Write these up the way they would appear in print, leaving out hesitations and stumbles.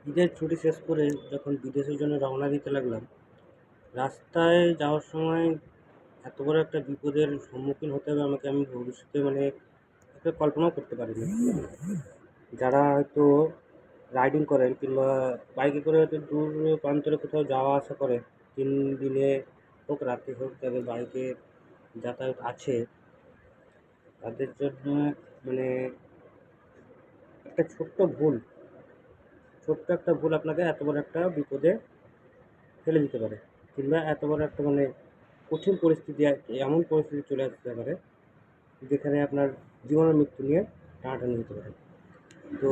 ঈদের ছুটি শেষ করে যখন বিদেশের জন্য রওনা দিতে লাগলাম, রাস্তায় যাওয়ার সময় এত বড় একটা বিপদের সম্মুখীন হতে হবে আমাকে, আমি ভবিষ্যতে একটা কল্পনাও করতে পারিনি। যারা হয়তো রাইডিং করেন কিংবা বাইকে করে হয়তো দূর প্রান্তরে কোথাও যাওয়া আসা করে, 3 দিনে হোক রাতে হোক তাদের বাইকে যাতায়াত আছে, তাদের জন্য মানে একটা ছোট্ট একটা ভুল আপনাকে এত বড় একটা বিপদে ফেলে দিতে পারে, কিংবা এত বড় একটা কঠিন পরিস্থিতি, এমন পরিস্থিতি চলে আসতে পারে যেখানে আপনার জীবন আর মৃত্যু নিয়ে টানাটানি হতে পারে। তো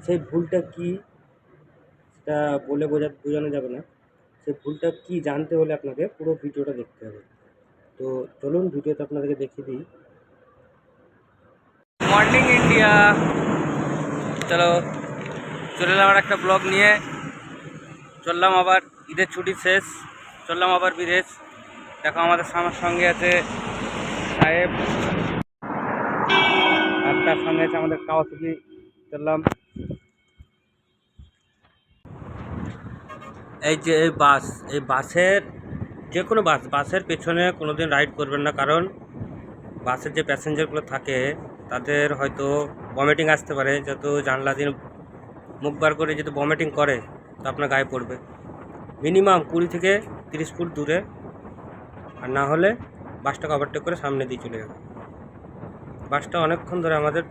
সেই ভুলটা কী সেটা বলে বোঝানো যাবে না। সেই ভুলটা কী জানতে হলে আপনাকে পুরো ভিডিওটা দেখতে হবে। তো চলুন ভিডিওতে আপনাদেরকে দেখিয়ে দিই। মর্নিং ইন্ডিয়া, চলো চলে এলাম একটা ব্লগ নিয়ে। চললাম আবার, ঈদের ছুটি শেষ, চললাম আবার বিদেশ। দেখো আমাদের সঙ্গে আছে সাহেব, আর তার সঙ্গে আছে আমাদের কাওয়াসাকি। চললাম এই যে এই বাসের যে কোনো বাসের পেছনে কোনোদিন রাইড করবেন না, কারণ বাসের যে প্যাসেঞ্জারগুলো থাকে তাদের হয়তো ভমিটিং আসতে পারে। যত জানলা দিয়ে মুখ বার করে যদি ভমিটিং করে তো আপনার গায়ে পড়বে। মিনিমাম 20 থেকে 30 ফুট দূরে, আর না হলে বাসটাকে ওভারটেক করে সামনে দিয়ে চলে যাবে। বাসটা অনেকক্ষণ ধরে আমাদের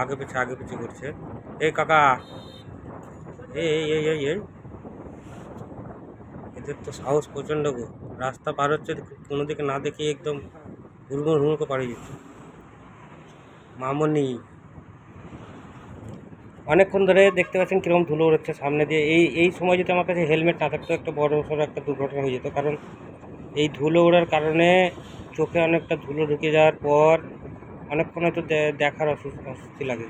আগে পিছিয়ে করছে। এই কাকা, এই এই এই এই এই এদের তো সাহস প্রচণ্ড গো। রাস্তা পার হচ্ছে, কোনো দিকে না দেখে একদম হুড়মুড় পাড়িয়ে দিচ্ছে। মামনি অনেকক্ষণ ধরে দেখতে পাচ্ছেন কীরকম ধুলো উড়ছে সামনে দিয়ে। এই সময় যদি আমার কাছে হেলমেট না থাকতো, একটা বড় সড়ো একটা দুর্ঘটনা হয়ে যেত। কারণ এই ধুলো ওড়ার কারণে চোখে অনেকটা ধুলো ঢুকে যাওয়ার পর অনেকক্ষণ হয়তো দেখার অস্বস্তি লাগে।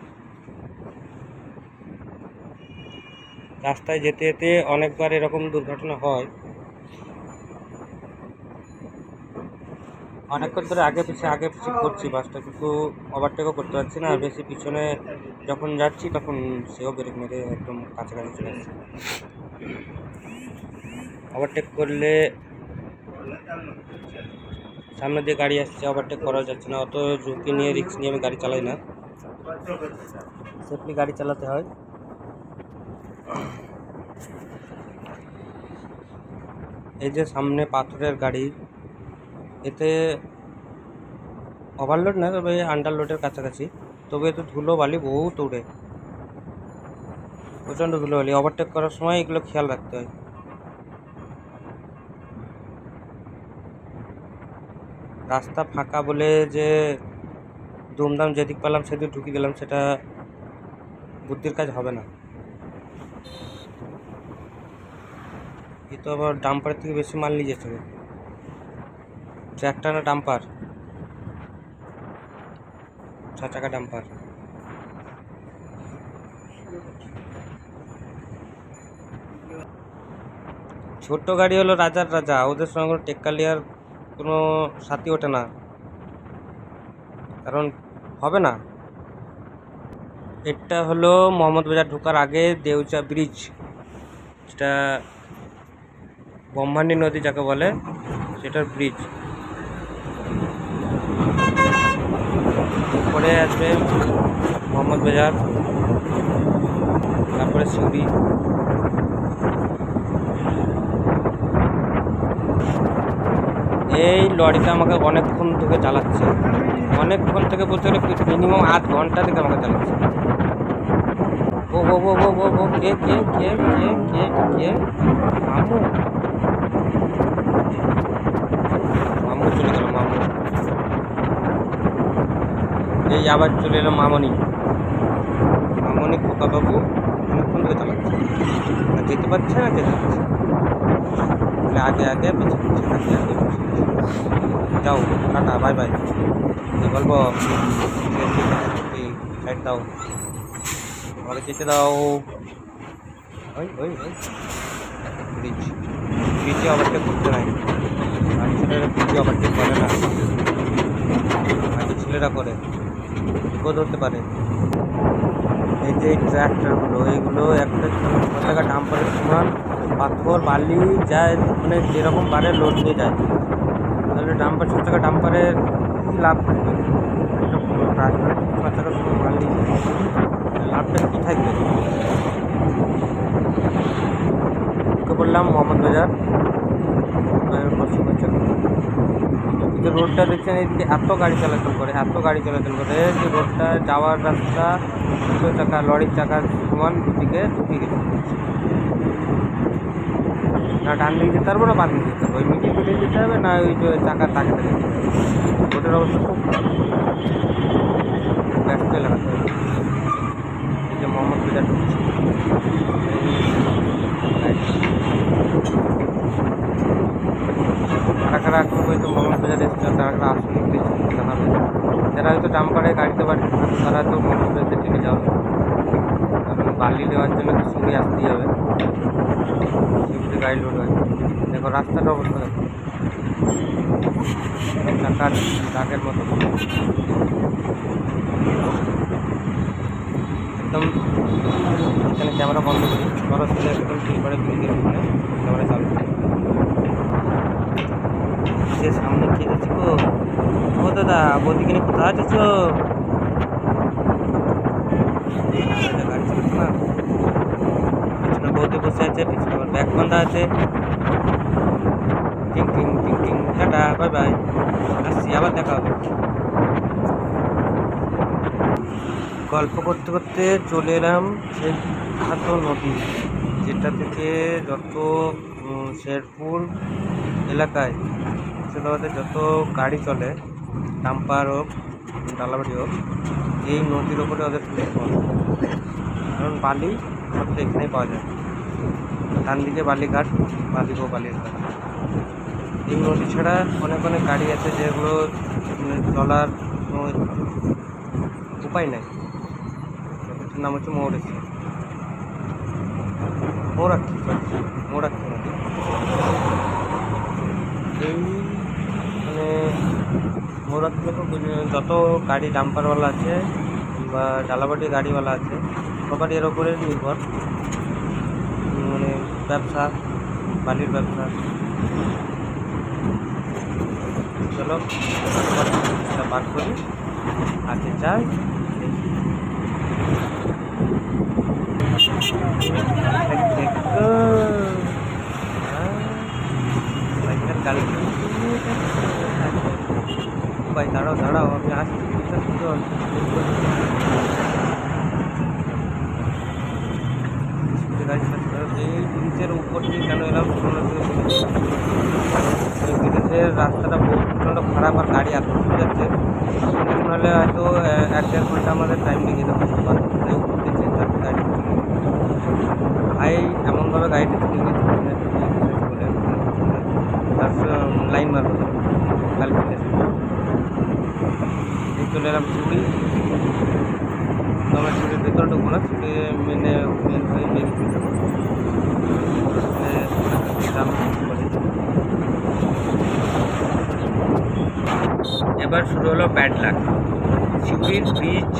রাস্তায় যেতে যেতে অনেকবার এরকম দুর্ঘটনা হয়। অনেকক্ষণ ধরে আগে পিছিয়ে করছি বাসটা, কিন্তু ওভারটেকও করতে পারছি না। আর বেশি পিছনে যখন যাচ্ছি তখন সেও ব্রেক মেরে একদম কাছাকাছি চলে আসছে। ওভারটেক করলে সামনে দিয়ে গাড়ি আসছে, ওভারটেক করা যাচ্ছে না। অত ঝুঁকি নিয়ে রিস্ক নিয়ে আমি গাড়ি চালাই না, সেফলি গাড়ি চালাতে হয়। এই যে সামনে পাথরের গাড়ি, এতে ওভারলোড না, তবে আন্ডারলোডের কাছাকাছি। তবে এতে ধুলো বালি বহুত উড়ে, প্রচণ্ড ধুলো বালি। ওভারটেক করার সময় এগুলো খেয়াল রাখতে হয়। রাস্তা ফাঁকা বলে যে দুমদাম যেদিক পেলাম সেদিক ঢুকিয়ে দিলাম, সেটা বুদ্ধির কাজ হবে না। এ তো আবার ডাম্পারের থেকে বেশি মাল নিয়ে যেতে হবে। ট্র্যাক্টর না ডাম্পার? 6 চাকা ডাম্পার। ছোট গাড়ি হলো রাজার রাজা, ওদের সঙ্গে কোনো টেক্কালিয়ার কোনো সাথী ওঠে না, কারণ হবে না। এটা হলো মোহাম্মদ বাজার ঢোকার আগে দেউচা ব্রিজ, যেটা ব্রহ্মাণ্ডী নদী যাকে বলে সেটার ব্রিজ। পরে আসবে মোহাম্মদ বাজার, তারপরে সিউড়ি। এই লরিটা আমাকে অনেকক্ষণ থেকে চালাচ্ছে, অনেকক্ষণ থেকে বলতে গেলে মিনিমাম আধ ঘন্টা থেকে আমাকে চালাচ্ছে। ও ও ও ও ও ও কে কে কে কে কে কে মামু, মামু চলে গেল। মামু, এই আবার চলে এলো মামনি। খোকা বাবু অনেকক্ষণ থেকে চালাচ্ছে, যেতে পারছে না আগে আগে পিছিয়ে যাও। Tata, bye bye. বলবো সাইড দাও, আমাকে যেতে দাও। ওই ওই ওই ব্রিজে ওভারটেক করতে নাই, আর ছেলেরা ব্রিজে ওভারটেক করে না, হয়তো ছেলেরা করে, বিপদ হতে পারে। এই যে ট্র্যাক্টরগুলো, এইগুলো একটা 6 টাকা ডাম্পারের সমান পাথর বালি যায়, মানে যেরকম পারে লোড নিয়ে যায়। তাহলে ডাম্পার 6 টাকা ডাম্পারের কী লাভ থাকবে? একটা ট্রাক্টরে 6 টাকার সমান মাল নিয়ে যায়, লাভটা কী থাকবে? ওকে বললাম মোহাম্মদ বাজার যে রোডটা দেখছেন, এইদিকে এত গাড়ি চলাচল করে, যে রোডটা যাওয়ার রাস্তা 2 চাকা লরির চাকার সমান দুদিকে ঢুকে গেছে। না ডান দিকে যেতে পারবো না বাম দিকে যেতে হবে, ওই মিডিয়ে যেতে হবে, না ওই যে চাকার তাকে থাকে রোডের অবস্থা খুব খারাপ, ব্যস্ত এলাকাতে। এই যে মোহাম্মদ বাজার ঢুকছে, কারা এখন হয়তো মোহাম্মদ বাজার এসেছে, তারা আসলে জানাবে। যারা হয়তো ডাম্পারে গাড়িতে বাড়িতে থাকে তারা তো মোহাম্মদ বাজার টেনে যাওয়া, কারণ বালি দেওয়ার জন্য তো সঙ্গে আসতেই হবে, সেগুলি গাড়ি লোড হয়। দেখো রাস্তার অবস্থা দেখো, চাকার দাগের মতো একদম। এখানে ক্যামেরা বন্ধ করি, খরচ হলে একদম ঠিক করে ব্রিজের উপরে ক্যামেরা চালু করি। সে সামনে কে যাচ্ছি গো? ও দাদা বৌদি কিনে কোথায় আছিস? গাড়ি চালাচ্ছে না, পিছনে বৌদি বসে আছে, পিছনে আমার ব্যাগ বাঁধা আছে। টিং টিং টিং টিং, টাটা বাই বাই, আসছি, আবার দেখা হবে। গল্প করতে করতে চলে এলাম সেই বিখ্যাত নদী, যেটা থেকে যত শেরপুর এলাকায় মুর্শিদাবাদে যত গাড়ি চলে, ডাম্পার হোক ডালাবাড়ি হোক, এই নদীর ওপরে ওদের নির্ভর। কারণ বালি মাত্র এখানেই পাওয়া যায়, ডান দিকে বালিঘাট, বালিগো বালিঘাট। এই নদী ছাড়া অনেক অনেক গাড়ি আছে যেগুলো চলার কোনো উপায় নাই। নদীটার নাম হচ্ছে মৌরাক্ষী, মৌরাক্ষী নদী। এই মানে মৌরাক্ষী যত গাড়ি ডাম্পারওয়ালা আছে বা ডালাবাটি গাড়িওয়ালা আছে, সবারই এর ওপরে নির্ভর, মানে ব্যবসা, বালির ব্যবসা। চলো সেটা পার করি, আগে যাই। ভাই দাঁড়াও দাঁড়াও, আমি আসছি। এই ব্রিজের উপর দিয়ে কেন এলাম? ব্রিজের রাস্তাটা প্রচণ্ড খারাপ, আর গাড়ি এত চলে যাচ্ছে, নাহলে হয়তো 1-1.5 ঘন্টা আমাদের টাইম লেগে যাবে। উপর দিয়ে চেঞ্জ গাড়ি ভাই এমনভাবে গাড়িটা চলে গেছে বলে তার লাইন মারবে কালকে। এই চলে এলাম চুড়ি, আমরা চুড়ির ভেতরে ঢুকবো না, চুড়ি মেন হয়ে বেরিয়ে যাবো। এবার শুরু হলো ব্যাড লাক। সিউড়ির ব্রিজ,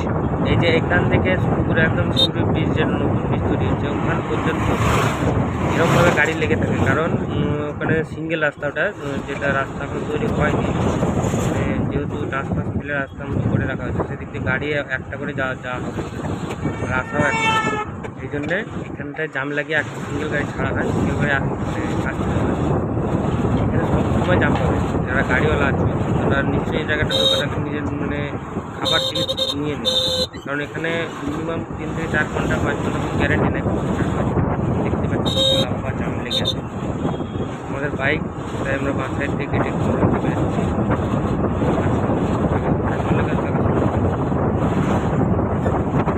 এই যে এখান থেকে শুরু করে একদম সিউড়ির ব্রিজ, যেন নতুন ব্রিজ তৈরি হচ্ছে, ওখান পর্যন্ত এরকমভাবে গাড়ি লেগে থাকে। কারণ ওখানে সিঙ্গেল রাস্তা, ওটা যেটা রাস্তা এখন তৈরি হয়নি, যেহেতু রাস্তা মিলে রাস্তার মতো করে রাখা হয়েছে, সেদিক দিয়ে গাড়ি একটা করে যাওয়া হবে, রাস্তাও একটা। এই জন্যে এখানটায় জাম লাগিয়ে একটা সিঙ্গেল গাড়ি ছাড়া হয়, সিঙ্গেল গাড়ি আসতে হবে। এখানে সব সময় জাম পাবে। যারা গাড়িওয়ালা আছে তারা নিশ্চয়ই এই জায়গাটা ঢোকাটাকে নিজের মানে খাবার জিনিস নিয়ে নেবে, কারণ এখানে মিনিমাম 3 থেকে 4 ঘন্টা 5 ঘন্টা কোনো গ্যারেন্টি নেই। দেখতে পাচ্ছি লম্বা জাম লেগে আছে। আমাদের বাইক, তাই আমরা বাঁ সাইড থেকে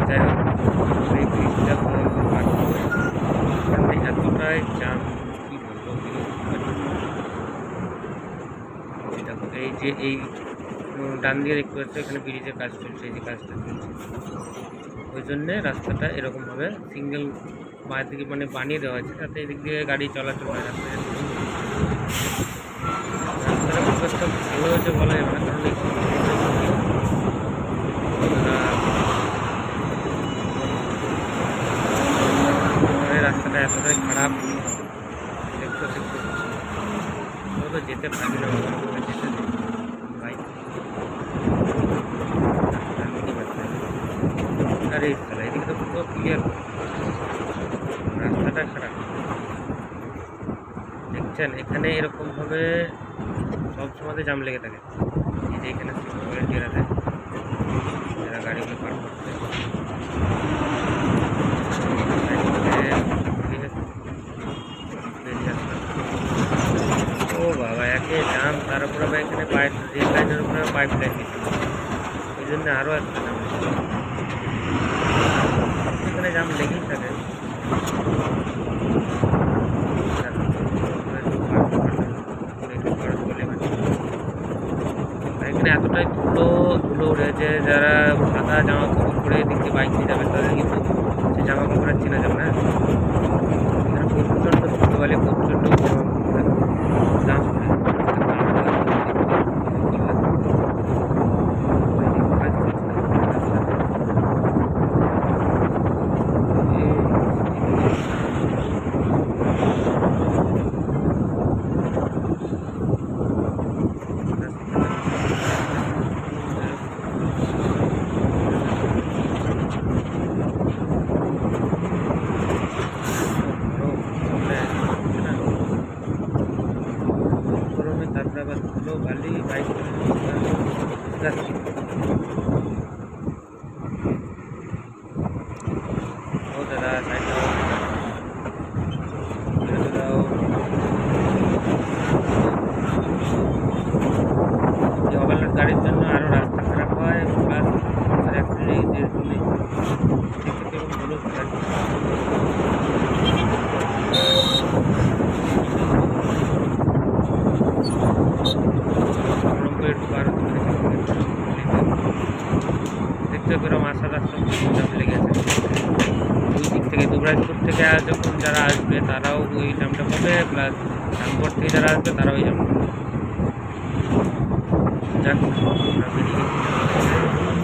যাই হোক, এই ব্রিজটা এতটাই জাম, কী বলবো। এই যে এই ডান দিকে দেখতে পাচ্ছ, এখানে ব্রিজের কাজ চলছে, এই যে কাজটা চলছে, ওই জন্যে রাস্তাটা এরকমভাবে সিঙ্গেল বাঁ দিকে মানে বানিয়ে দেওয়া হয়েছে, যাতে এদিক দিয়ে গাড়ি চলাচল হয়। রাস্তাটা খুব একটা ভালো হয়েছে বলা যাবে না, কারণ রাস্তাটা এতটাই খারাপ, দেখতে দেখতে তো যেতে পারবি না বাবা, আমাকে যেতে দে বাইক। আরে শালা, এদিকে তো পুরো ক্লিয়ার, রাস্তাটা খারাপ দেখছেন। এখানে এরকমভাবে সবসময় জাম লেগে থাকে। এই যে এখানে ভলেন্টিয়ার আছে যারা গাড়িগুলো পার করছে, ও বাবা একে জাম, তার উপরে আবার এখানে পাইপ, রেল লাইনের উপরে পাইপ লাইন দিচ্ছে, ওই জন্য আরও একটা জাম এখানে জাম লেগেই থাকে। এখানে এতটাই ধুলো ধুলো উড়েছে, যারা সাদা জামা কাপড় পরে দিকে বাইক নিয়ে যাবে তাদের কিন্তু সে জামা কাপড় আর চেনা যাবে না। এখানে প্রচণ্ড ধুলোবালি, প্রচণ্ড জাম পড়ে গরমে, তারপরে আবার ধুলো বালি, বাইক ও দাদা সাইড দাও। এই ওভারলোড গাড়ির জন্য আরও রাস্তা খারাপ হয়, প্লাস অ্যাক্সিডেন্টের জন্য ধুলো দেখতে পেলাম আসার রাস্তা জাম লেগেছে দুই দিক থেকে। দুবরাজপুর থেকে যখন যারা আসবে তারাও ওই জামটা পাবে, প্লাস রামপুর থেকে যারা আসবে তারাও ওই জাম পাবে। যাক, আমরা বেরিয়ে গেছি।